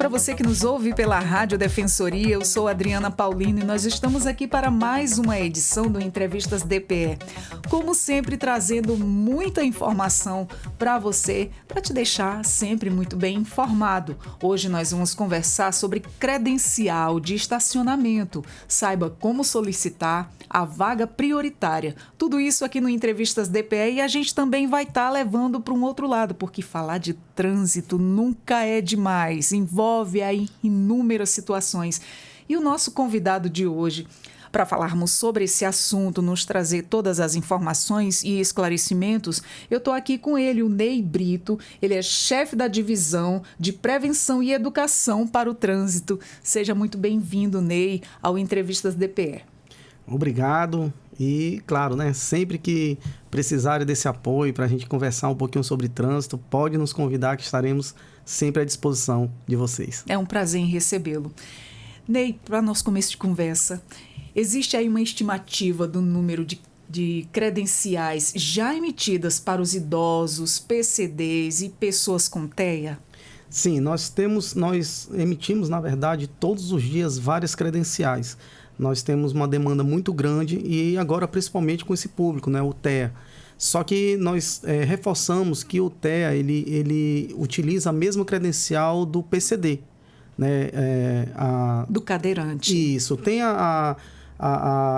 para você que nos ouve pela Rádio Defensoria, eu sou Adriana Paulino e nós estamos aqui para mais uma edição do Entrevistas DPE. Como sempre, trazendo muita informação para você, para te deixar sempre muito bem informado. Hoje nós vamos conversar sobre credencial de estacionamento. Saiba como solicitar a vaga prioritária. Tudo isso aqui no Entrevistas DPE e a gente também vai estar levando para um outro lado, porque falar de trânsito nunca é demais, envolve aí inúmeras situações. E o nosso convidado de hoje, para falarmos sobre esse assunto, nos trazer todas as informações e esclarecimentos, eu estou aqui com ele, o Ney Brito. Ele é chefe da divisão de prevenção e educação para o trânsito. Seja muito bem-vindo, Ney, ao Entrevistas DPE. Obrigado e, claro, sempre que precisarem desse apoio para a gente conversar um pouquinho sobre trânsito, pode nos convidar que estaremos sempre à disposição de vocês. É um prazer em recebê-lo. Ney, para nosso começo de conversa, existe aí uma estimativa do número de credenciais já emitidas para os idosos, PCDs e pessoas com TEA? Sim, nós emitimos, na verdade, todos os dias várias credenciais. Nós temos uma demanda muito grande e agora principalmente com esse público, o TEA. Só que nós reforçamos que o TEA ele utiliza a mesma credencial do PCD. Do cadeirante. Isso, tem a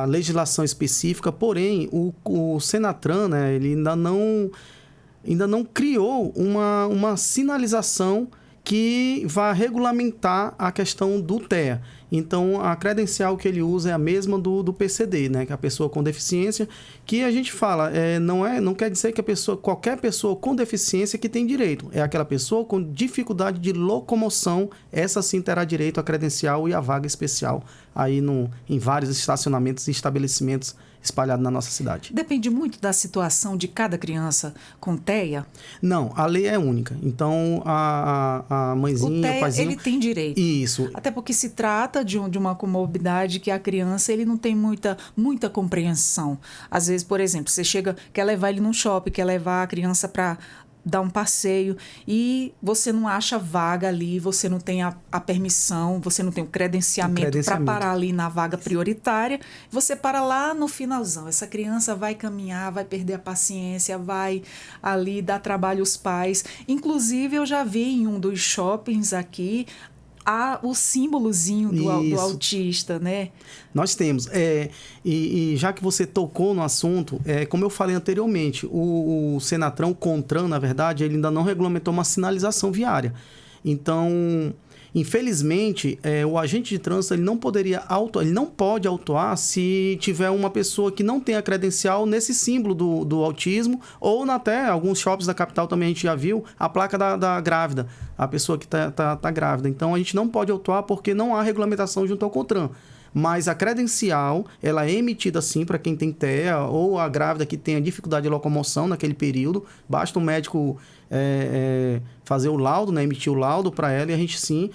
legislação específica, porém o Senatran, ele ainda não criou uma sinalização que vai regulamentar a questão do TEA. Então, a credencial que ele usa é a mesma do PCD, que é a pessoa com deficiência, que a gente fala, não quer dizer que qualquer pessoa com deficiência que tem direito. É aquela pessoa com dificuldade de locomoção, essa sim terá direito à credencial e à vaga especial aí em vários estacionamentos e estabelecimentos espalhados na nossa cidade. Depende muito da situação de cada criança com TEA? Não, a lei é única. Então, a mãezinha, o TEA, o paizinho... ele tem direito. Isso. Até porque se trata de uma comorbidade que a criança ele não tem muita compreensão. Às vezes, por exemplo, você quer levar ele num shopping, quer levar a criança para dar um passeio e você não acha vaga ali, você não tem a permissão, você não tem o credenciamento para parar ali na vaga prioritária, você para lá no finalzão. Essa criança vai caminhar, vai perder a paciência, vai ali dar trabalho aos pais. Inclusive, eu já vi em um dos shoppings aqui o símbolozinho do autista, Nós temos. E já que você tocou no assunto, como eu falei anteriormente, o Senatran, o CONTRAN, na verdade, ele ainda não regulamentou uma sinalização viária. Então, infelizmente, o agente de trânsito ele não pode autuar se tiver uma pessoa que não tem a credencial nesse símbolo do autismo, ou até alguns shoppings da capital também a gente já viu a placa da grávida, a pessoa que tá grávida. Então, a gente não pode autuar porque não há regulamentação junto ao CONTRAN. Mas a credencial, ela é emitida sim para quem tem TEA ou a grávida que tenha dificuldade de locomoção naquele período. Basta o médico fazer o laudo, emitir o laudo para ela e a gente sim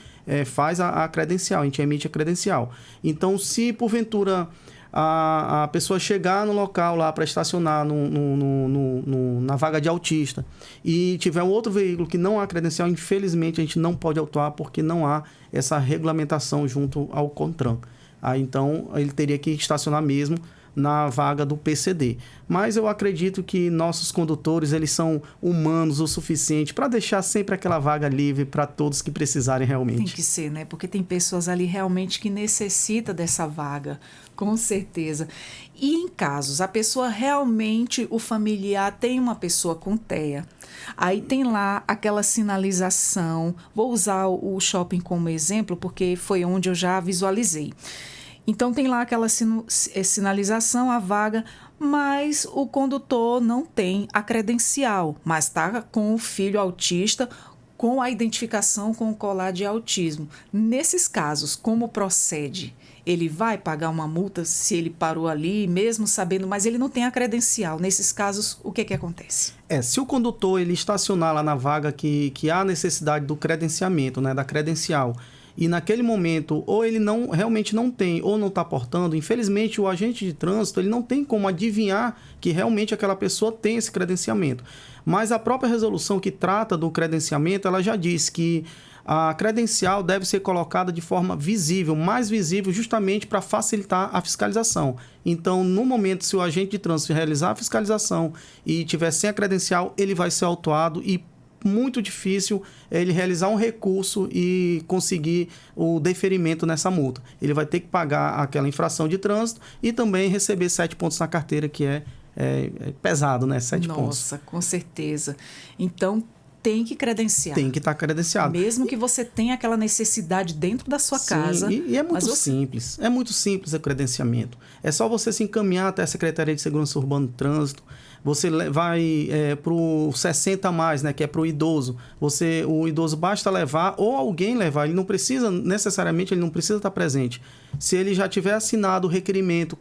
faz a credencial, a gente emite a credencial. Então, se porventura a pessoa chegar no local lá para estacionar na vaga de autista e tiver um outro veículo que não há credencial, infelizmente a gente não pode autuar porque não há essa regulamentação junto ao CONTRAN. Aí, então, ele teria que estacionar mesmo na vaga do PCD. Mas eu acredito que nossos condutores, eles são humanos o suficiente para deixar sempre aquela vaga livre para todos que precisarem realmente. Tem que ser, Porque tem pessoas ali realmente que necessitam dessa vaga, com certeza. E em casos, a pessoa realmente, o familiar tem uma pessoa com TEA, aí tem lá aquela sinalização, vou usar o shopping como exemplo, porque foi onde eu já visualizei. Então, tem lá aquela sinalização, a vaga, mas o condutor não tem a credencial, mas está com o filho autista, com a identificação com o colar de autismo. Nesses casos, como procede? Ele vai pagar uma multa se ele parou ali, mesmo sabendo, mas ele não tem a credencial. Nesses casos, o que acontece? Se o condutor ele estacionar lá na vaga que há necessidade do credenciamento, da credencial, e naquele momento, ou ele realmente não tem, ou não está portando, infelizmente o agente de trânsito ele não tem como adivinhar que realmente aquela pessoa tem esse credenciamento. Mas a própria resolução que trata do credenciamento, ela já diz que A credencial deve ser colocada de forma visível, mais visível, justamente para facilitar a fiscalização. Então, no momento, se o agente de trânsito realizar a fiscalização e tiver sem a credencial, ele vai ser autuado e muito difícil ele realizar um recurso e conseguir o deferimento nessa multa. Ele vai ter que pagar aquela infração de trânsito e também receber 7 pontos na carteira, que é pesado, né? 7 pontos. Nossa, com certeza. Então, tem que credenciar. Tem que estar credenciado. Mesmo que você tenha aquela necessidade dentro da sua casa. E é muito simples. É muito simples o credenciamento. É só você se encaminhar até a Secretaria de Segurança Urbana do Trânsito. Você vai para o 60 a mais, né, que é para o idoso. O idoso basta levar ou alguém levar. Ele não precisa, necessariamente, ele não precisa estar presente. Se ele já tiver assinado o requerimento,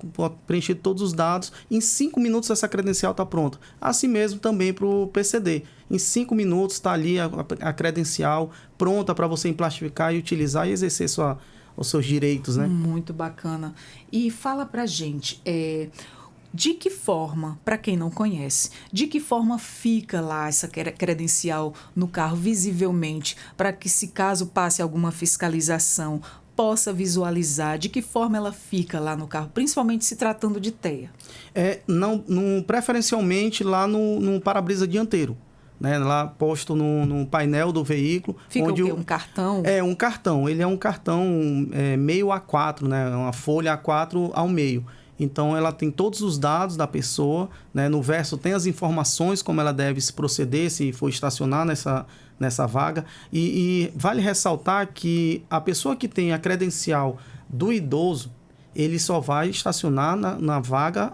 preenchido todos os dados, em 5 minutos essa credencial está pronta. Assim mesmo também para o PCD. Em 5 minutos está ali a credencial pronta para você emplastificar e utilizar e exercer os seus direitos, né? Muito bacana. E fala para a gente, de que forma, para quem não conhece, de que forma fica lá essa credencial no carro visivelmente, para que, se caso passe alguma fiscalização, possa visualizar de que forma ela fica lá no carro, principalmente se tratando de TEA? Preferencialmente lá no para-brisa dianteiro, né? Lá posto no painel do veículo. Fica onde um cartão? Um cartão. Ele é um cartão meio A4, né? Uma folha A4 ao meio. Então, ela tem todos os dados da pessoa, né? No verso tem as informações como ela deve se proceder, se for estacionar nessa vaga. E vale ressaltar que a pessoa que tem a credencial do idoso, ele só vai estacionar na vaga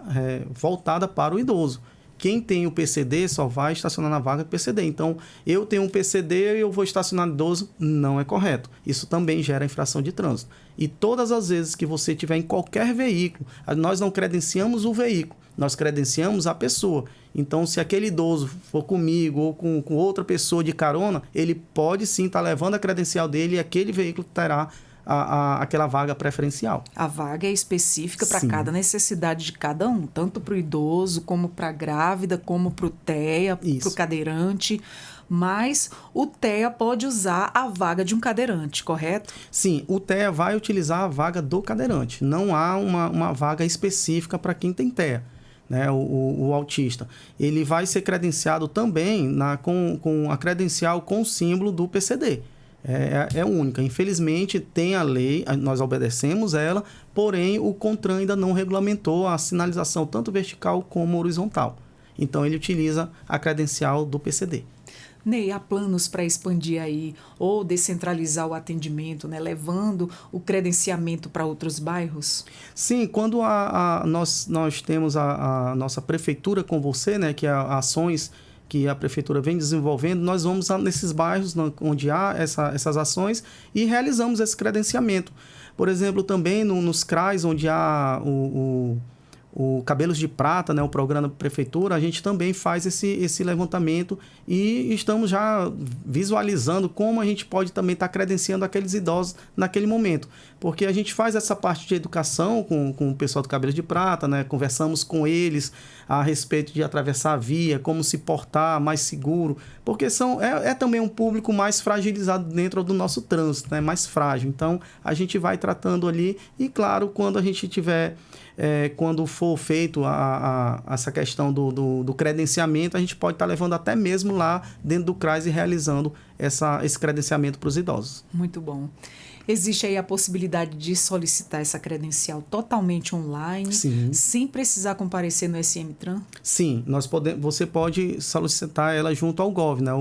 voltada para o idoso. Quem tem o PCD só vai estacionar na vaga do PCD. Então, eu tenho um PCD e eu vou estacionar no idoso, não é correto. Isso também gera infração de trânsito. E todas as vezes que você tiver em qualquer veículo, nós não credenciamos o veículo, nós credenciamos a pessoa. Então, se aquele idoso for comigo ou com outra pessoa de carona, ele pode sim estar levando a credencial dele e aquele veículo terá aquela vaga preferencial. A vaga é específica para cada necessidade de cada um, tanto para o idoso, como para a grávida, como para o TEA, para o cadeirante. Mas o TEA pode usar a vaga de um cadeirante, correto? Sim, o TEA vai utilizar a vaga do cadeirante. Não há uma vaga específica para quem tem TEA. Né, o autista. Ele vai ser credenciado também com a credencial com o símbolo do PCD. É única. Infelizmente, tem a lei, nós obedecemos ela, porém, o CONTRAN ainda não regulamentou a sinalização tanto vertical como horizontal. Então, ele utiliza a credencial do PCD. Ney, há planos para expandir aí ou descentralizar o atendimento, né, levando o credenciamento para outros bairros? Sim, quando nós temos a nossa prefeitura com você, né, que é ações que a prefeitura vem desenvolvendo, nós vamos nesses bairros onde há essas ações e realizamos esse credenciamento. Por exemplo, também nos CRAs, onde há o Cabelos de Prata, né, o programa da prefeitura, a gente também faz esse levantamento e estamos já visualizando como a gente pode também estar credenciando aqueles idosos naquele momento. Porque a gente faz essa parte de educação com o pessoal do Cabelos de Prata, né, conversamos com eles a respeito de atravessar a via, como se portar mais seguro, porque é também um público mais fragilizado dentro do nosso trânsito, né, mais frágil. Então, a gente vai tratando ali e, claro, quando a gente tiver... quando for feito essa questão do credenciamento, a gente pode estar levando até mesmo lá dentro do CRAS e realizando esse credenciamento para os idosos. Muito bom. Existe aí a possibilidade de solicitar essa credencial totalmente online, sim, sem precisar comparecer no SMTran? Sim, você pode solicitar ela junto ao Gov, né?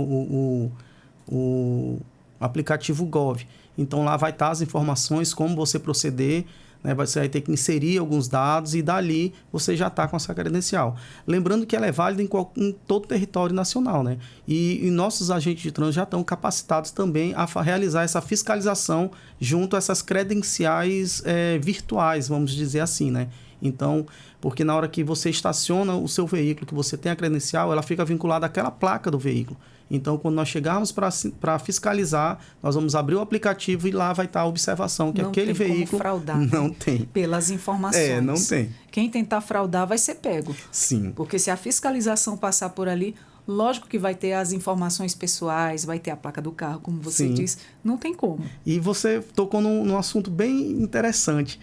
o aplicativo Gov. Então, lá vai estar as informações, como você proceder, né? Você vai ter que inserir alguns dados e dali você já está com essa credencial. Lembrando que ela é válida em todo o território nacional, né? E nossos agentes de trânsito já estão capacitados também a realizar essa fiscalização junto a essas credenciais virtuais, vamos dizer assim, né? Então, porque na hora que você estaciona o seu veículo, que você tem a credencial, ela fica vinculada àquela placa do veículo. Então, quando nós chegarmos para fiscalizar, nós vamos abrir o aplicativo e lá vai estar a observação que aquele veículo... Não tem como fraudar. Não tem. Pelas informações. Não tem. Quem tentar fraudar vai ser pego. Sim. Porque se a fiscalização passar por ali, Lógico que vai ter as informações pessoais, vai ter a placa do carro, como você Sim. disse, não tem como. E você tocou num assunto bem interessante.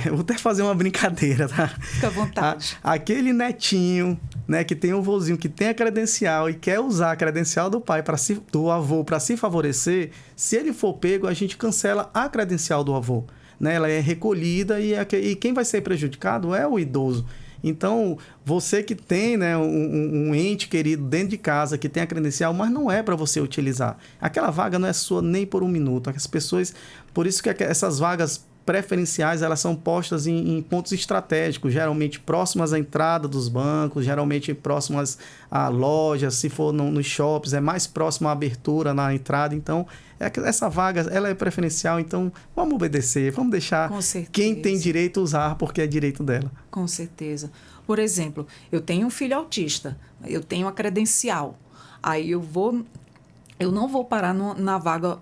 Eu vou até fazer uma brincadeira, tá? Fica à vontade. Aquele netinho, né, que tem um vozinho que tem a credencial e quer usar a credencial do pai, do avô, para se favorecer, se ele for pego, a gente cancela a credencial do avô. Né? Ela é recolhida e quem vai ser prejudicado é o idoso. Então, você que tem, né, um ente querido dentro de casa, que tem a credencial, mas não é para você utilizar. Aquela vaga não é sua nem por um minuto. As pessoas, por isso que essas vagas preferenciais, elas são postas em pontos estratégicos, geralmente próximas à entrada dos bancos, geralmente próximas a lojas, se for nos shoppings, é mais próximo à abertura na entrada. Então, essa vaga, ela é preferencial, então vamos obedecer, vamos deixar quem tem direito usar, porque é direito dela. Com certeza. Por exemplo, eu tenho um filho autista, eu tenho a credencial, aí eu não vou parar na vaga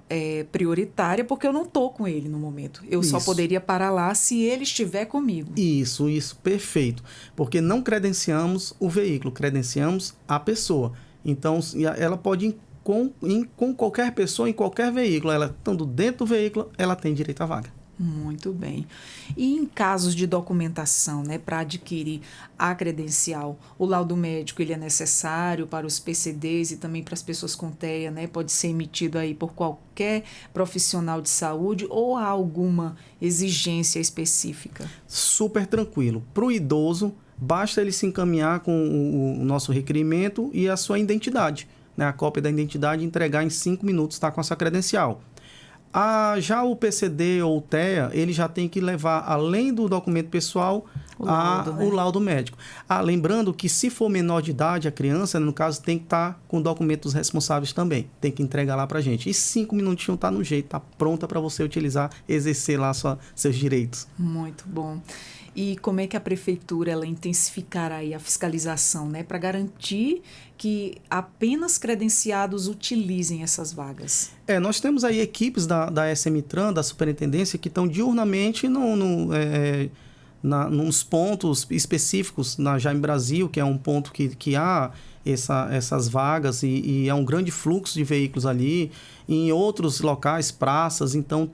prioritária porque eu não estou com ele no momento. Eu só poderia parar lá se ele estiver comigo. Isso, perfeito. Porque não credenciamos o veículo, credenciamos a pessoa. Então, ela pode ir com qualquer pessoa, em qualquer veículo. Ela estando dentro do veículo, ela tem direito à vaga. Muito bem. E em casos de documentação, né, para adquirir a credencial, o laudo médico ele é necessário para os PCDs e também para as pessoas com TEA, né? Pode ser emitido aí por qualquer profissional de saúde ou há alguma exigência específica? Super tranquilo. Para o idoso, basta ele se encaminhar com o nosso requerimento e a sua identidade, né? A cópia da identidade entregar em 5 minutos, está com a sua credencial. Já o PCD ou o TEA, ele já tem que levar, além do documento pessoal, o laudo médico. Lembrando que se for menor de idade, a criança, no caso, tem que estar com documentos responsáveis também. Tem que entregar lá pra gente. E 5 minutinhos está no jeito, está pronta para você utilizar, exercer lá seus direitos. Muito bom. E como é que a prefeitura ela intensificará aí a fiscalização, né, para garantir que apenas credenciados utilizem essas vagas? Nós temos aí equipes da SMTran, da superintendência, que estão diurnamente nos pontos específicos na Jaime Brasil, que é um ponto que há essas vagas e é um grande fluxo de veículos ali. Em outros locais, praças, então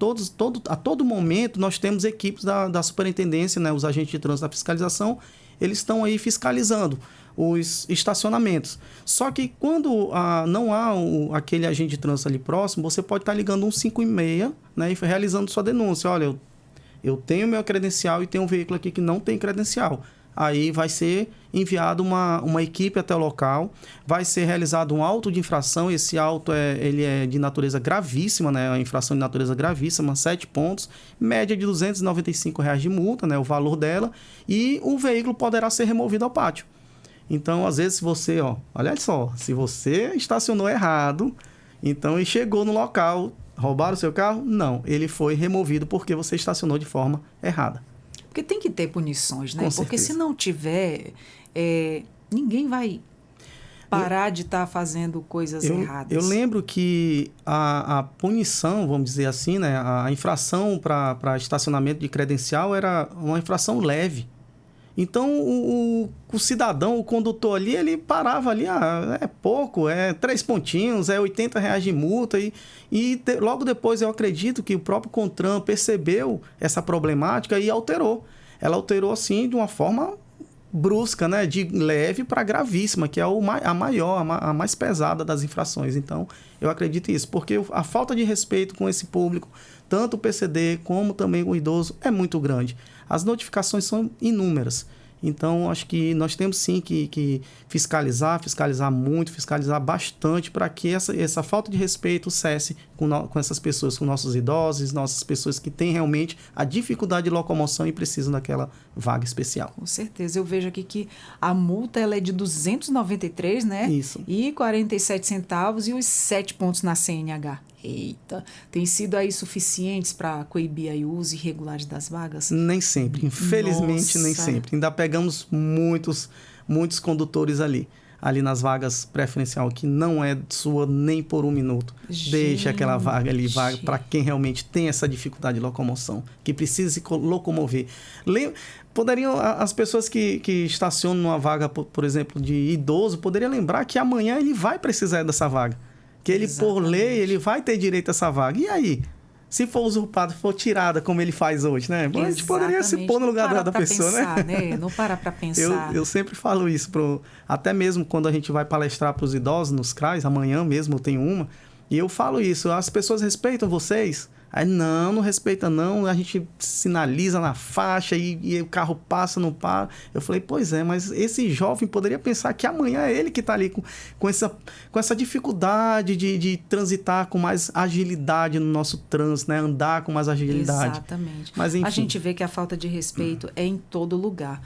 a todo momento nós temos equipes da superintendência, né, os agentes de trânsito da fiscalização, eles estão aí fiscalizando os estacionamentos. Só que quando não há aquele agente de trânsito ali próximo, você pode estar ligando 156, né, e realizando sua denúncia. Olha, eu tenho meu credencial e tenho um veículo aqui que não tem credencial. Aí vai ser enviado uma equipe até o local, vai ser realizado um auto de infração. Esse auto ele é de natureza gravíssima, né? A infração de natureza gravíssima, 7 pontos, média de R$ 295 de multa, né? O valor dela, e o veículo poderá ser removido ao pátio. Então, às vezes, se você, olha só, se você estacionou errado, então e chegou no local, roubaram o seu carro? Não, ele foi removido porque você estacionou de forma errada. Porque tem que ter punições, né? Porque se não tiver, ninguém vai parar de estar fazendo coisas erradas. Eu lembro que a punição, vamos dizer assim, né? A infração para estacionamento de credencial era uma infração leve. Então, o cidadão, o condutor ali, ele parava ali, é pouco, 3 pontinhos, é R$80 de multa. Logo depois, eu acredito que o próprio CONTRAN percebeu essa problemática e alterou. Ela alterou, assim, de uma forma brusca, né? De leve para gravíssima, que é a maior, a mais pesada das infrações. Então, eu acredito nisso, porque a falta de respeito com esse público, tanto o PCD como também o idoso, é muito grande. As notificações são inúmeras. Então, acho que nós temos sim que fiscalizar muito, fiscalizar bastante para que essa falta de respeito cesse com essas pessoas, com nossos idosos, nossas pessoas que têm realmente a dificuldade de locomoção e precisam daquela vaga especial. Com certeza. Eu vejo aqui que a multa ela é de 293, né? Isso. E 47 centavos e os 7 pontos na CNH. Eita, tem sido aí suficientes para coibir aí o uso irregular das vagas? Nem sempre, infelizmente. Nossa. Nem sempre. Ainda pegamos muitos condutores ali. ali nas vagas preferencial, que não é sua nem por um minuto. Gente. Deixa aquela vaga ali, vaga para quem realmente tem essa dificuldade de locomoção, que precisa se locomover. Poderiam, as pessoas que estacionam numa vaga, por exemplo, de idoso, poderiam lembrar que amanhã ele vai precisar dessa vaga. Que ele, por lei, ele vai ter direito a essa vaga. E aí? Se for usurpado, for tirada, como ele faz hoje, né? A gente poderia se pôr no lugar da pessoa, pensar, né? Não parar para pensar. Eu sempre falo isso, até mesmo quando a gente vai palestrar para os idosos nos CRAs, amanhã mesmo eu tenho uma, e eu falo isso, as pessoas respeitam vocês? Aí, não respeita não, a gente sinaliza na faixa e o carro passa, não para. Eu falei, pois é, mas esse jovem poderia pensar que amanhã é ele que está ali com essa dificuldade de transitar com mais agilidade no nosso trânsito, né? Andar com mais agilidade. Exatamente. Mas, enfim. A gente vê que a falta de respeito é em todo lugar.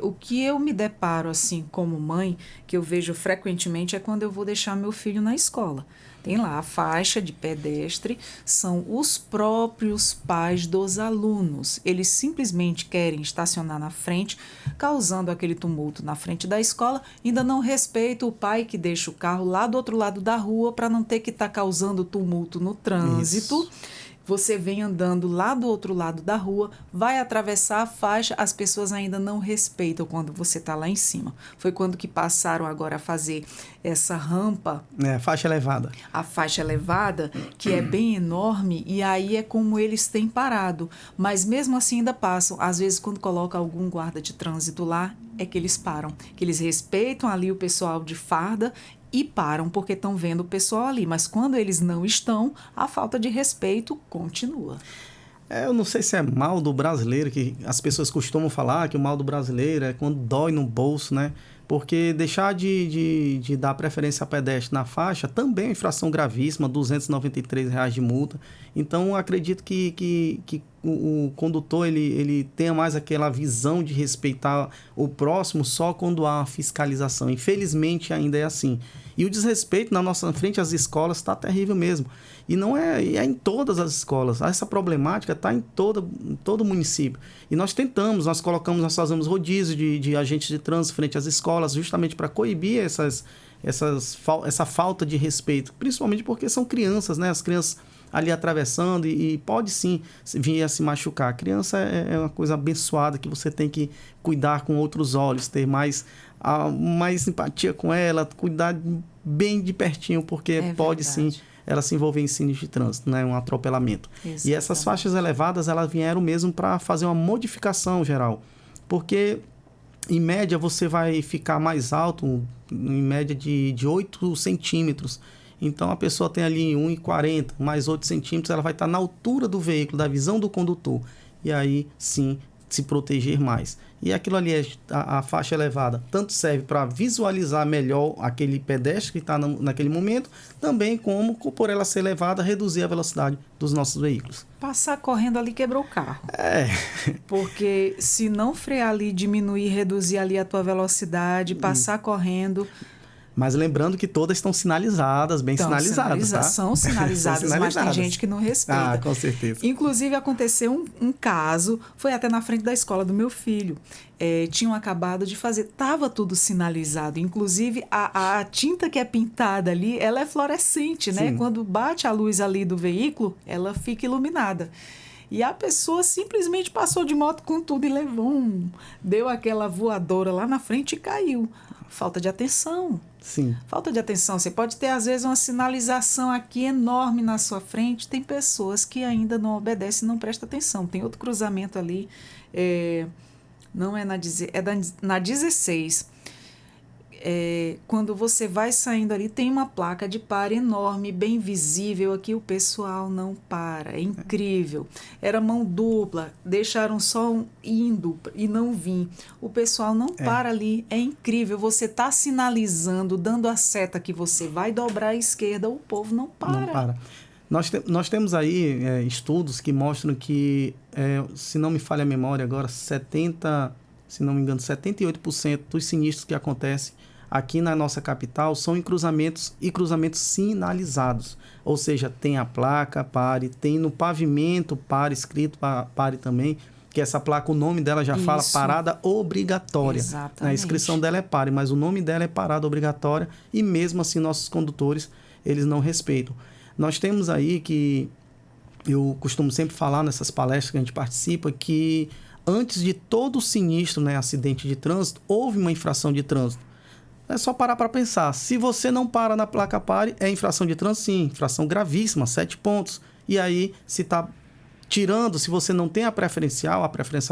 O que eu me deparo, assim, como mãe, que eu vejo frequentemente, é quando eu vou deixar meu filho na escola. Tem lá a faixa de pedestre, são os próprios pais dos alunos. Eles simplesmente querem estacionar na frente, causando aquele tumulto na frente da escola, ainda não respeita o pai que deixa o carro lá do outro lado da rua para não ter que estar causando tumulto no trânsito. Isso. Você vem andando lá do outro lado da rua, vai atravessar a faixa, as pessoas ainda não respeitam quando você está lá em cima. Foi quando que passaram agora a fazer essa rampa. Faixa elevada. A faixa elevada, que é bem enorme, e aí é como eles têm parado. Mas mesmo assim ainda passam. Às vezes, quando coloca algum guarda de trânsito lá, é que eles param. Que eles respeitam ali o pessoal de farda e param porque estão vendo o pessoal ali. Mas quando eles não estão, a falta de respeito continua. Eu não sei se é mal do brasileiro, que as pessoas costumam falar que o mal do brasileiro é quando dói no bolso, né? Porque deixar de dar preferência a pedestre na faixa também é uma infração gravíssima, R$ 293 de multa. Então, acredito que o condutor ele tenha mais aquela visão de respeitar o próximo só quando há uma fiscalização. Infelizmente, ainda é assim. E o desrespeito na nossa frente às escolas está terrível mesmo. E não é em todas as escolas. Essa problemática está em todo o município. E nós fazemos rodízio de agentes de trânsito frente às escolas, justamente para coibir essa falta de respeito. Principalmente porque são crianças, né? As crianças ali atravessando e pode sim vir a se machucar. A criança é uma coisa abençoada que você tem que cuidar com outros olhos, ter mais simpatia com ela, cuidar bem de pertinho, porque pode sim ela se envolver em sinistro de trânsito, né? Um atropelamento. Exatamente. E essas faixas elevadas, elas vieram mesmo para fazer uma modificação geral, porque em média você vai ficar mais alto, em média de 8 centímetros. Então a pessoa tem ali 1,40, mais 8 centímetros, ela vai estar na altura do veículo, da visão do condutor. E aí sim se proteger mais. E aquilo ali, a faixa elevada, tanto serve para visualizar melhor aquele pedestre que está naquele momento, também como, por ela ser elevada, reduzir a velocidade dos nossos veículos. Passar correndo ali quebrou o carro. Porque se não frear ali, diminuir, reduzir ali a tua velocidade, passar correndo... Mas lembrando que todas estão sinalizadas, bem sinalizadas, tá? São sinalizadas, mas tem gente que não respeita. Ah, com certeza. Inclusive, aconteceu um caso, foi até na frente da escola do meu filho. Tinham acabado de fazer, estava tudo sinalizado. Inclusive, a tinta que é pintada ali, ela é fluorescente, né? Quando bate a luz ali do veículo, ela fica iluminada. E a pessoa simplesmente passou de moto com tudo e deu aquela voadora lá na frente e caiu. Falta de atenção. Sim. Falta de atenção. Você pode ter, às vezes, uma sinalização aqui enorme na sua frente. Tem pessoas que ainda não obedecem e não prestam atenção. Tem outro cruzamento ali, não é na 16. Quando você vai saindo ali, tem uma placa de pare enorme, bem visível. Aqui o pessoal não para. É incrível. Era mão dupla, deixaram só indo e não vim. O pessoal não para ali. É incrível. Você está sinalizando, dando a seta que você vai dobrar à esquerda, o povo não para. Não para. Nós temos aí estudos que mostram que, se não me falha a memória agora, 78% dos sinistros que acontecem aqui na nossa capital são em cruzamentos sinalizados. Ou seja, tem a placa pare, tem no pavimento pare, escrito pare também, Porque essa placa, o nome dela já fala parada obrigatória. Exatamente. A inscrição dela é pare, mas o nome dela é parada obrigatória e mesmo assim nossos condutores, eles não respeitam. Nós temos aí que, eu costumo sempre falar nessas palestras que a gente participa, que antes de todo sinistro, né, acidente de trânsito, houve uma infração de trânsito. É só parar para pensar. Se você não para na placa pare, é infração de trânsito, sim. Infração gravíssima, 7 pontos. E aí, se está tirando, se você não tem a preferencial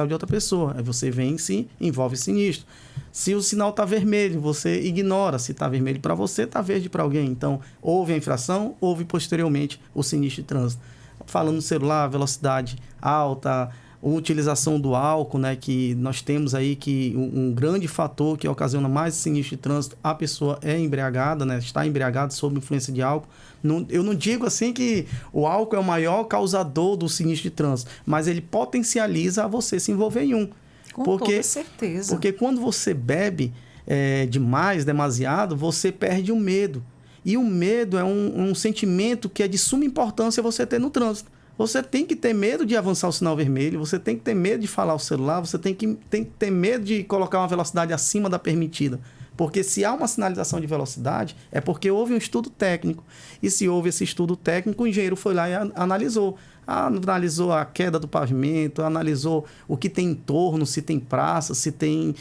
de outra pessoa. Aí você vem e se envolve sinistro. Se o sinal está vermelho, você ignora. Se está vermelho para você, está verde para alguém. Então, houve a infração, houve posteriormente o sinistro de trânsito. Falando no celular, velocidade alta, utilização do álcool, né, que nós temos aí que um grande fator que ocasiona mais sinistro de trânsito, a pessoa é embriagada, né, está embriagada sob influência de álcool. Eu não digo assim que o álcool é o maior causador do sinistro de trânsito, mas ele potencializa você se envolver em um. Com toda certeza. Porque quando você bebe demais, demasiado, você perde o medo. E o medo é um sentimento que é de suma importância você ter no trânsito. Você tem que ter medo de avançar o sinal vermelho, você tem que ter medo de falar o celular, você tem que ter medo de colocar uma velocidade acima da permitida. Porque se há uma sinalização de velocidade, é porque houve um estudo técnico. E se houve esse estudo técnico, o engenheiro foi lá e analisou. Analisou a queda do pavimento, analisou o que tem em torno, se tem praça, se tem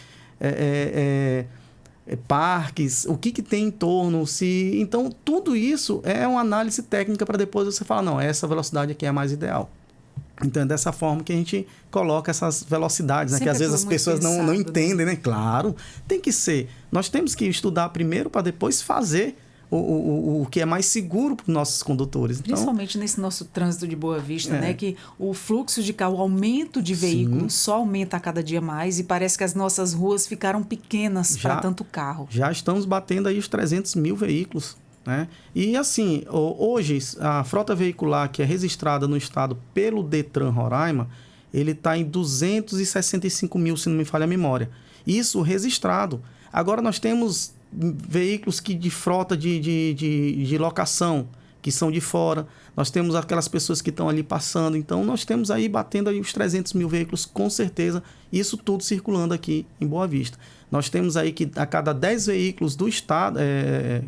parques, o que tem em torno, então tudo isso é uma análise técnica para depois você falar, não, essa velocidade aqui é a mais ideal. Então é dessa forma que a gente coloca essas velocidades, né? Que às vezes as pessoas não entendem, né? Claro, tem que ser. Nós temos que estudar primeiro para depois fazer o que é mais seguro para os nossos condutores. Então, principalmente nesse nosso trânsito de Boa Vista, né? Que o fluxo de carro, o aumento de veículos só aumenta a cada dia mais e parece que as nossas ruas ficaram pequenas para tanto carro. Já estamos batendo aí os 300 mil veículos, né? E assim, hoje a frota veicular que é registrada no estado pelo Detran Roraima, ele está em 265 mil, se não me falha a memória. Isso registrado. Agora nós temos veículos de frota de locação, que são de fora. Nós temos aquelas pessoas que estão ali passando. Então, nós temos aí, batendo aí os 300 mil veículos, com certeza. Isso tudo circulando aqui em Boa Vista. Nós temos aí que a cada 10 veículos do estado,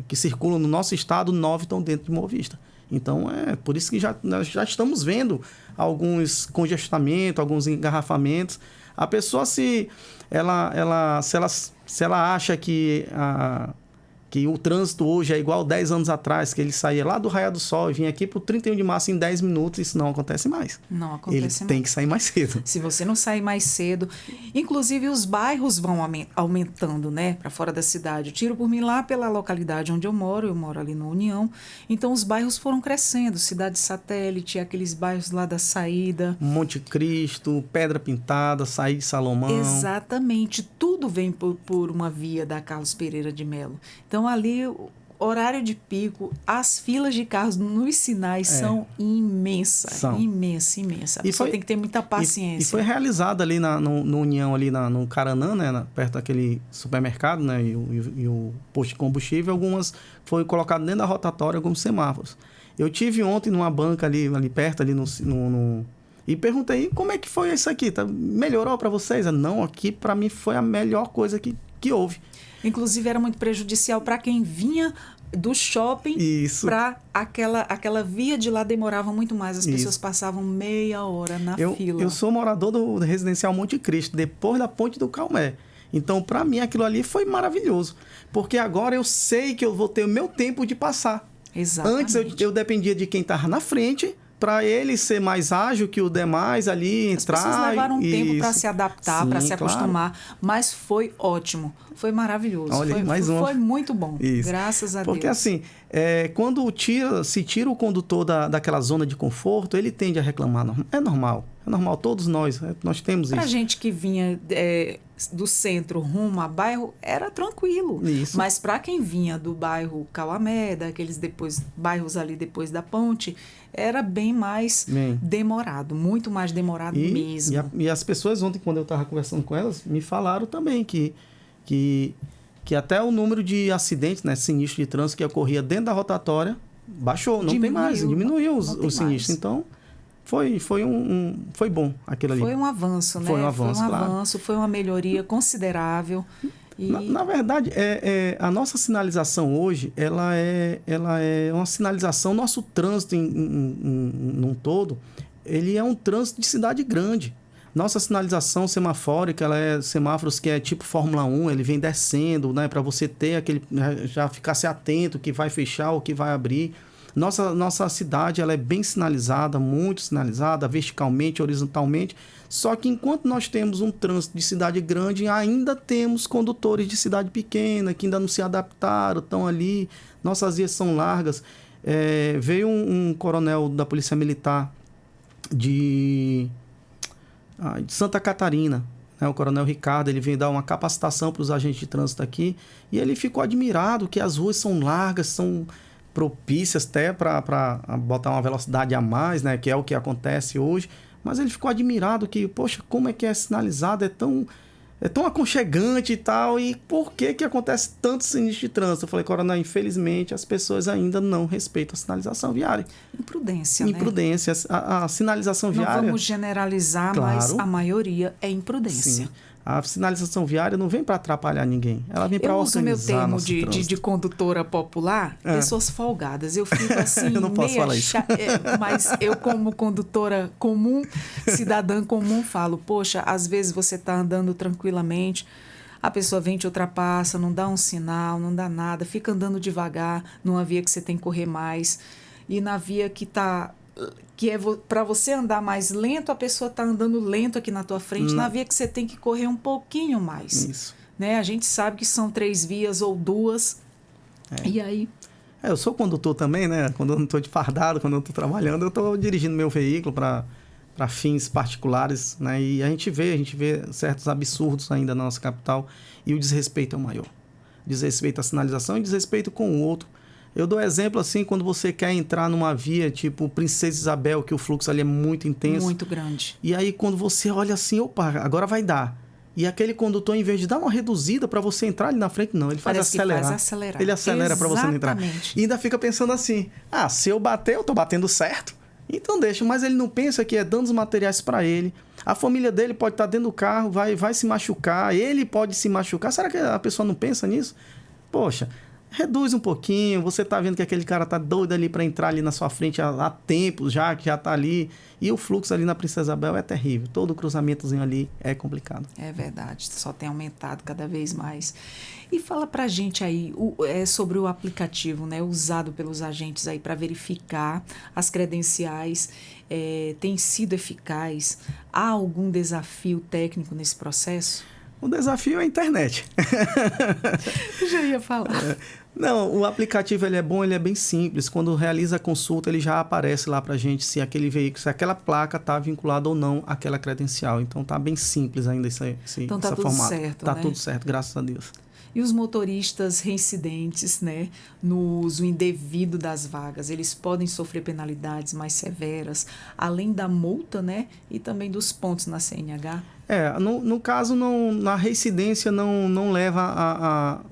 que circulam no nosso estado, 9 estão dentro de Boa Vista. Então, por isso que nós já estamos vendo alguns congestamentos, alguns engarrafamentos. A pessoa, se ela acha que o trânsito hoje é igual 10 anos atrás, que ele saía lá do Raia do Sol e vinha aqui para o 31 de março em 10 minutos, isso não acontece mais. Não acontece mais. Ele tem que sair mais cedo. Se você não sair mais cedo, inclusive os bairros vão aumentando, né, para fora da cidade. Eu tiro por mim lá pela localidade onde eu moro ali no União, então os bairros foram crescendo, Cidade Satélite, aqueles bairros lá da saída. Monte Cristo, Pedra Pintada, Saída de Salomão. Exatamente, tudo vem por uma via da Carlos Pereira de Melo. Então, ali, horário de pico, as filas de carros nos sinais são imensas. Imensa. A pessoa tem que ter muita paciência. E foi realizado ali no União, ali no Caranã, né, perto daquele supermercado, né, e o posto de combustível, algumas foi colocado dentro da rotatória alguns semáforos. Eu tive ontem numa banca ali perto, ali e perguntei, como é que foi isso aqui? Melhorou para vocês? Não, aqui para mim foi a melhor coisa que houve. Inclusive, era muito prejudicial para quem vinha do shopping para aquela via de lá, demorava muito mais. As pessoas passavam meia hora na fila. Eu sou morador do residencial Monte Cristo, depois da Ponte do Calmé. Então, para mim, aquilo ali foi maravilhoso. Porque agora eu sei que eu vou ter o meu tempo de passar. Exatamente. Antes eu dependia de quem estava na frente, para ele ser mais ágil que o demais ali, entrar. As pessoas levaram um tempo para se adaptar, para se acostumar, mas foi ótimo, foi maravilhoso. Olha, foi muito bom, isso. Graças a Deus. Porque assim, quando se tira o condutor daquela zona de conforto, ele tende a reclamar. É normal, todos nós temos isso. Pra gente que vinha do centro rumo a bairro, era tranquilo. Isso. Mas para quem vinha do bairro Cauamé, daqueles bairros ali depois da ponte, era bem mais demorado, muito mais demorado mesmo. E as pessoas ontem, quando eu estava conversando com elas, me falaram também que até o número de acidentes, né, sinistros de trânsito que ocorria dentro da rotatória baixou, não tem mais, diminuiu os sinistros. Então, Foi bom aquilo ali. Foi um avanço, né? Foi um avanço, claro. Foi uma melhoria considerável. E... Na verdade, a nossa sinalização hoje, ela é uma sinalização, nosso trânsito num todo, ele é um trânsito de cidade grande. Nossa sinalização semafórica, ela é semáforos que é tipo Fórmula 1, ele vem descendo, né, para você ter aquele, já ficar se atento que vai fechar ou que vai abrir. Nossa cidade, ela é bem sinalizada, muito sinalizada, verticalmente, horizontalmente. Só que enquanto nós temos um trânsito de cidade grande, ainda temos condutores de cidade pequena que ainda não se adaptaram, estão ali. Nossas vias são largas. Veio um coronel da Polícia Militar de Santa Catarina, né, o coronel Ricardo, ele veio dar uma capacitação para os agentes de trânsito aqui e ele ficou admirado que as ruas são largas, são propícias até para botar uma velocidade a mais, né, que é o que acontece hoje, mas ele ficou admirado que, poxa, como é que é sinalizado, é tão aconchegante e tal, e por que acontece tanto sinistro de trânsito? Eu falei, coronel, infelizmente as pessoas ainda não respeitam a sinalização viária. Imprudência, né? Imprudência. A sinalização viária... Não vamos generalizar, claro, mas a maioria é imprudência. Sim. A sinalização viária não vem para atrapalhar ninguém. Ela vem para organizar. Eu uso meu termo de condutora popular, pessoas folgadas. Eu fico assim, eu não posso falar isso. Mas eu, como condutora comum, cidadã comum, falo, poxa, às vezes você está andando tranquilamente, a pessoa vem, te ultrapassa, não dá um sinal, não dá nada, fica andando devagar numa via que você tem que correr mais. E na via que é para você andar mais lento, a pessoa está andando lento aqui na tua frente, na via que você tem que correr um pouquinho mais. Isso. Né? A gente sabe que são 3 vias ou 2. E aí... eu sou condutor também, né? Quando eu não estou de fardado, quando eu estou trabalhando, eu estou dirigindo meu veículo para fins particulares, né? E a gente vê certos absurdos ainda na nossa capital e o desrespeito é o maior. Desrespeito à sinalização e desrespeito com o outro. Eu dou exemplo assim, quando você quer entrar numa via tipo Princesa Isabel, que o fluxo ali é muito intenso. Muito grande. E aí quando você olha assim, opa, agora vai dar. E aquele condutor, em vez de dar uma reduzida para você entrar ali na frente, não, ele faz acelerar. Ele acelera para você não entrar. E ainda fica pensando assim, se eu bater, eu tô batendo certo. Então deixa, mas ele não pensa que é danos materiais para ele. A família dele pode estar dentro do carro, vai se machucar, ele pode se machucar. Será que a pessoa não pensa nisso? Poxa... reduz um pouquinho, você tá vendo que aquele cara tá doido ali para entrar ali na sua frente há tempos já, que já tá ali. E o fluxo ali na Princesa Isabel é terrível. Todo cruzamentozinho ali é complicado. É verdade, só tem aumentado cada vez mais. E fala pra gente aí sobre o aplicativo, né, usado pelos agentes aí para verificar as credenciais. Tem sido eficaz? Há algum desafio técnico nesse processo? O desafio é a internet. Eu já ia falar. Não, o aplicativo ele é bom, ele é bem simples. Quando realiza a consulta, ele já aparece lá pra gente se aquele veículo, se aquela placa está vinculada ou não àquela credencial. Então tá bem simples ainda então tá tudo formato. Certo, tá né? tudo certo, graças a Deus. E os motoristas reincidentes, né, no uso indevido das vagas, eles podem sofrer penalidades mais severas, além da multa, né, e também dos pontos na CNH? No caso, na reincidência não leva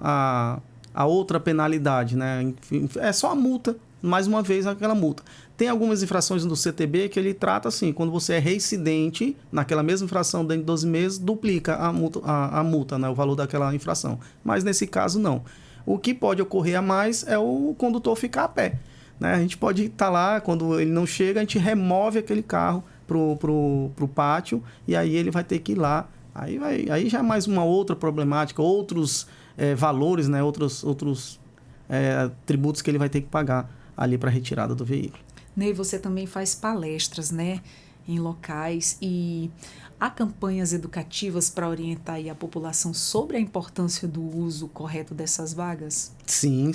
a outra penalidade, né? Enfim, é só a multa, mais uma vez aquela multa. Tem algumas infrações do CTB que ele trata assim, quando você é reincidente, naquela mesma infração dentro de 12 meses, duplica a multa, né, o valor daquela infração. Mas nesse caso, não. O que pode ocorrer a mais é o condutor ficar a pé. Né? A gente pode estar lá, quando ele não chega, a gente remove aquele carro pro pátio e aí ele vai ter que ir lá. Aí já é mais uma outra problemática, outros valores, né, outros tributos que ele vai ter que pagar ali para a retirada do veículo. Ney, você também faz palestras, né, em locais e há campanhas educativas para orientar aí a população sobre a importância do uso correto dessas vagas? Sim.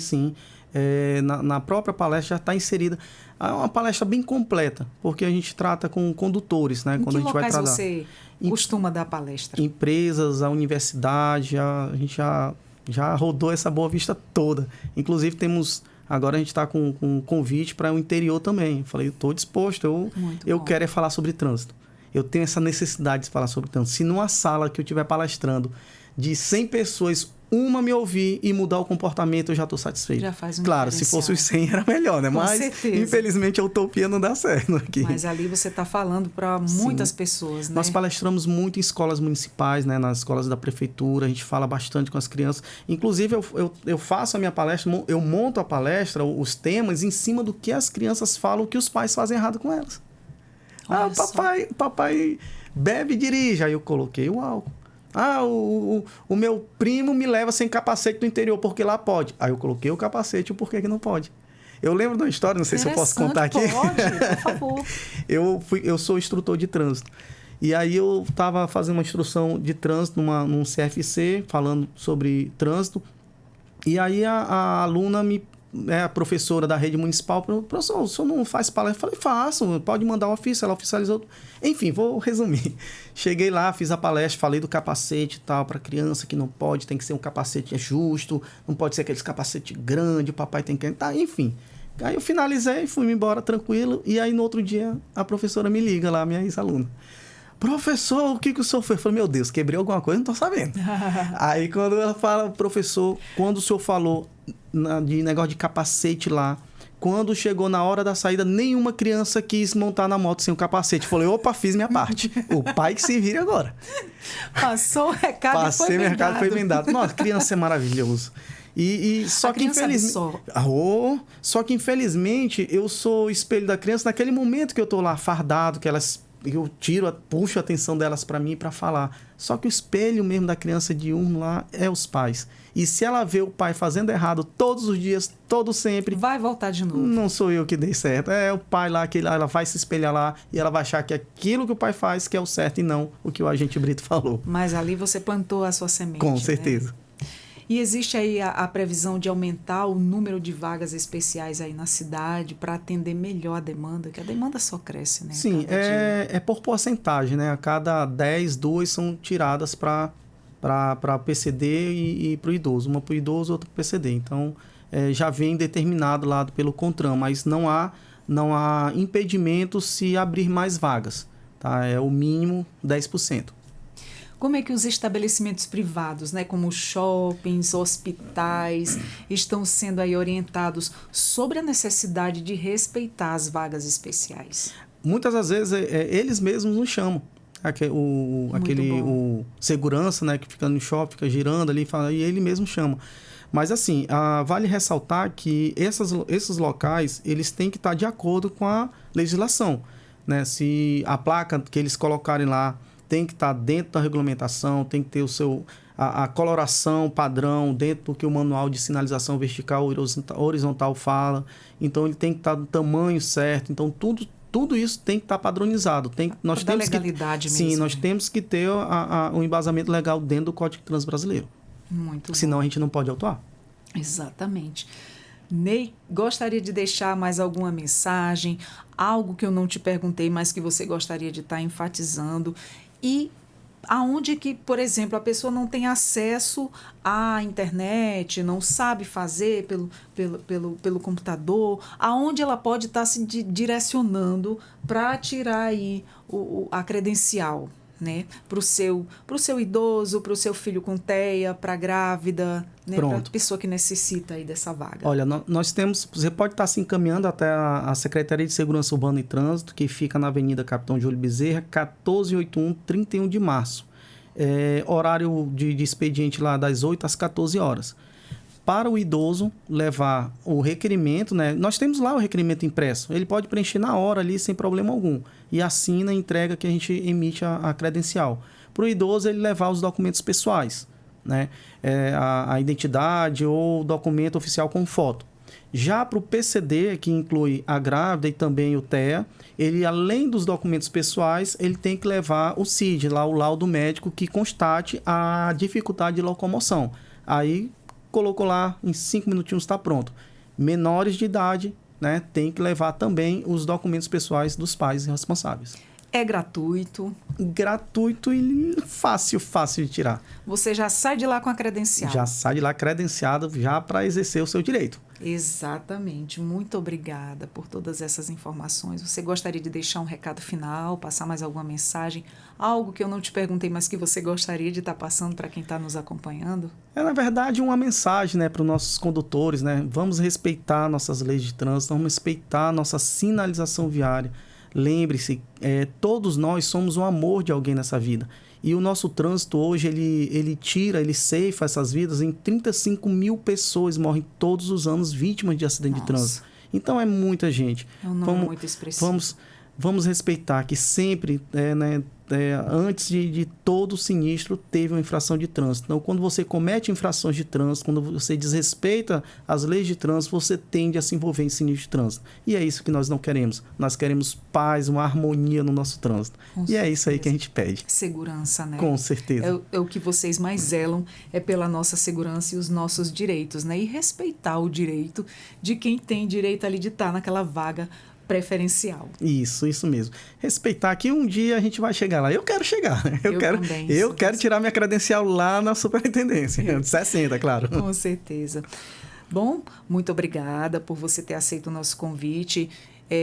Na própria palestra já está inserida. É uma palestra bem completa, porque a gente trata com condutores, né? Quando a gente vai tratar. Você costuma dar palestra? Empresas, a universidade, a gente já rodou essa Boa Vista toda. Inclusive agora a gente está com um convite para o interior também. Eu falei, estou disposto, eu quero falar sobre trânsito. Eu tenho essa necessidade de falar sobre trânsito. Se numa sala que eu estiver palestrando de 100 pessoas, uma me ouvir e mudar o comportamento, eu já estou satisfeito. Já faz um Claro, se fosse os 100 era melhor, né? Com Mas, certeza. infelizmente, a utopia não dá certo aqui. Mas ali você está falando para muitas pessoas, né? Nós palestramos muito em escolas municipais, né? Nas escolas da prefeitura, a gente fala bastante com as crianças. Inclusive, eu faço a minha palestra, eu monto a palestra, os temas, em cima do que as crianças falam, que os pais fazem errado com elas. Olha Papai bebe e dirige. Aí eu coloquei o álcool. O meu primo me leva sem capacete no interior, porque lá pode. Aí eu coloquei o capacete, o porquê que não pode. Eu lembro de uma história, não sei se eu posso contar aqui. Pode, por favor. Eu sou instrutor de trânsito. E aí eu estava fazendo uma instrução de trânsito num CFC, falando sobre trânsito. E aí a aluna a professora da rede municipal, professor, o senhor não faz palestra? Eu falei, faço, pode mandar o ofício, ela oficializou. Enfim, vou resumir. Cheguei lá, fiz a palestra, falei do capacete e tal, para criança que não pode, tem que ser um capacete justo, não pode ser aqueles capacete grande, o papai tem que... Tá, enfim. Aí eu finalizei, fui embora tranquilo, e aí no outro dia a professora me liga lá, minha ex-aluna. Professor, o que o senhor fez? Eu falei, meu Deus, quebrei alguma coisa? Não tô sabendo. Aí quando ela fala, professor, quando o senhor falou de negócio de capacete lá, quando chegou na hora da saída, nenhuma criança quis montar na moto sem o capacete. Eu falei, opa, fiz minha parte. O pai que se vire agora. Passou o recado Passei o recado, foi bem dado. Nossa, criança é maravilhoso. Só que infelizmente, só que infelizmente eu sou espelho da criança naquele momento que eu tô lá fardado, que eu puxo a atenção delas para mim para falar. Só que o espelho mesmo da criança diurno lá é os pais. E se ela vê o pai fazendo errado todos os dias, todo sempre... Vai voltar de novo. Não sou eu que dei certo. É o pai lá, que ela vai se espelhar lá e ela vai achar que aquilo que o pai faz que é o certo e não o que o agente Brito falou. Mas ali você plantou a sua semente. Com certeza. Né? E existe aí a previsão de aumentar o número de vagas especiais aí na cidade para atender melhor a demanda, que a demanda só cresce, né? Sim, é por porcentagem, né? A cada 10, 2 são tiradas para PCD e para o idoso. Uma para o idoso, outra para o PCD. Então, já vem determinado lá pelo CONTRAN, mas não há impedimento se abrir mais vagas. Tá? É o mínimo 10%. Como é que os estabelecimentos privados, né, como shoppings, hospitais, estão sendo aí orientados sobre a necessidade de respeitar as vagas especiais? Muitas das vezes eles mesmos nos chamam. O segurança, né, que fica no shopping, fica girando ali, e ele mesmo chama. Mas assim, vale ressaltar que esses locais, eles têm que estar de acordo com a legislação. Né? Se a placa que eles colocarem lá tem que estar dentro da regulamentação, tem que ter a coloração padrão dentro do que o manual de sinalização vertical horizontal fala. Então, ele tem que estar no tamanho certo. Então, tudo isso tem que estar padronizado. Nós temos legalidade mesmo. Sim, nós né? temos que ter um embasamento legal dentro do Código de Trânsito Brasileiro. Muito Senão, bom. a gente não pode autuar. Exatamente. Ney, gostaria de deixar mais alguma mensagem, algo que eu não te perguntei, mas que você gostaria de estar enfatizando? E aonde que, por exemplo, a pessoa não tem acesso à internet, não sabe fazer pelo computador, aonde ela pode estar se direcionando para tirar aí a credencial, né? Para o seu idoso, para o seu filho com TEA, para a grávida, né? Para a pessoa que necessita aí dessa vaga. Olha, nós temos... Você pode estar se encaminhando até a Secretaria de Segurança Urbana e Trânsito, que fica na Avenida Capitão Júlio Bezerra, 1481, 31 de março. Horário de expediente lá das 8 às 14 horas. Para o idoso levar o requerimento, né? Nós temos lá o requerimento impresso. Ele pode preencher na hora ali sem problema algum. E assina e entrega que a gente emite a credencial. Para o idoso, ele levar os documentos pessoais, né? A identidade ou documento oficial com foto. Já para o PCD, que inclui a grávida e também o TEA, ele, além dos documentos pessoais, ele tem que levar o CID, lá o laudo médico que constate a dificuldade de locomoção. Aí, colocou lá, em 5 minutinhos está pronto. Menores de idade, né, tem que levar também os documentos pessoais dos pais responsáveis. É gratuito. Gratuito e fácil de tirar. Você já sai de lá com a credencial. Já sai de lá credenciado já para exercer o seu direito. Exatamente. Muito obrigada por todas essas informações. Você gostaria de deixar um recado final, passar mais alguma mensagem? Algo que eu não te perguntei, mas que você gostaria de estar passando para quem está nos acompanhando? É, na verdade, uma mensagem, né, para os nossos condutores, né? Vamos respeitar nossas leis de trânsito, vamos respeitar nossa sinalização viária. Lembre-se, todos nós somos um amor de alguém nessa vida. E o nosso trânsito hoje, ele ceifa essas vidas. Em 35 mil pessoas morrem todos os anos vítimas de acidente de trânsito. Então é muita gente. É um número muito expressivo. Vamos respeitar que sempre, antes de todo sinistro, teve uma infração de trânsito. Então, quando você comete infrações de trânsito, quando você desrespeita as leis de trânsito, você tende a se envolver em sinistro de trânsito. E é isso que nós não queremos. Nós queremos paz, uma harmonia no nosso trânsito. É isso aí que a gente pede. Segurança, né? Com certeza. É o que vocês mais zelam, é pela nossa segurança e os nossos direitos, né? E respeitar o direito de quem tem direito ali de estar naquela vaga preferencial. Isso mesmo. Respeitar que um dia a gente vai chegar lá. Eu quero chegar. Eu quero tirar minha credencial lá na superintendência. 60, claro. Com certeza. Bom, muito obrigada por você ter aceito o nosso convite.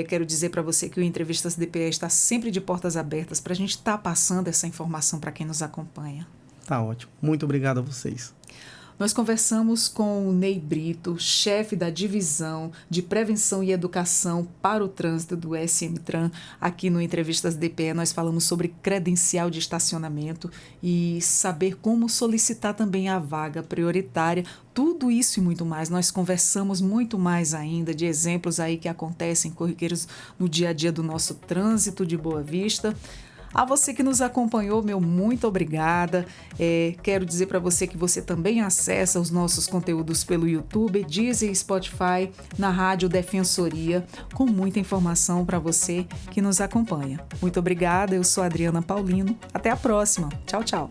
Quero dizer para você que o Entrevistas DPE está sempre de portas abertas para a gente estar passando essa informação para quem nos acompanha. Tá ótimo. Muito obrigado a vocês. Nós conversamos com o Ney Brito, chefe da Divisão de Prevenção e Educação para o Trânsito do SMTran. Aqui no Entrevistas DPE nós falamos sobre credencial de estacionamento e saber como solicitar também a vaga prioritária. Tudo isso e muito mais. Nós conversamos muito mais ainda de exemplos aí que acontecem corriqueiros no dia a dia do nosso trânsito de Boa Vista. A você que nos acompanhou, meu muito obrigada. Quero dizer para você que você também acessa os nossos conteúdos pelo YouTube, Deezer e Spotify, na Rádio Defensoria, com muita informação para você que nos acompanha. Muito obrigada, eu sou a Adriana Paulino. Até a próxima. Tchau, tchau.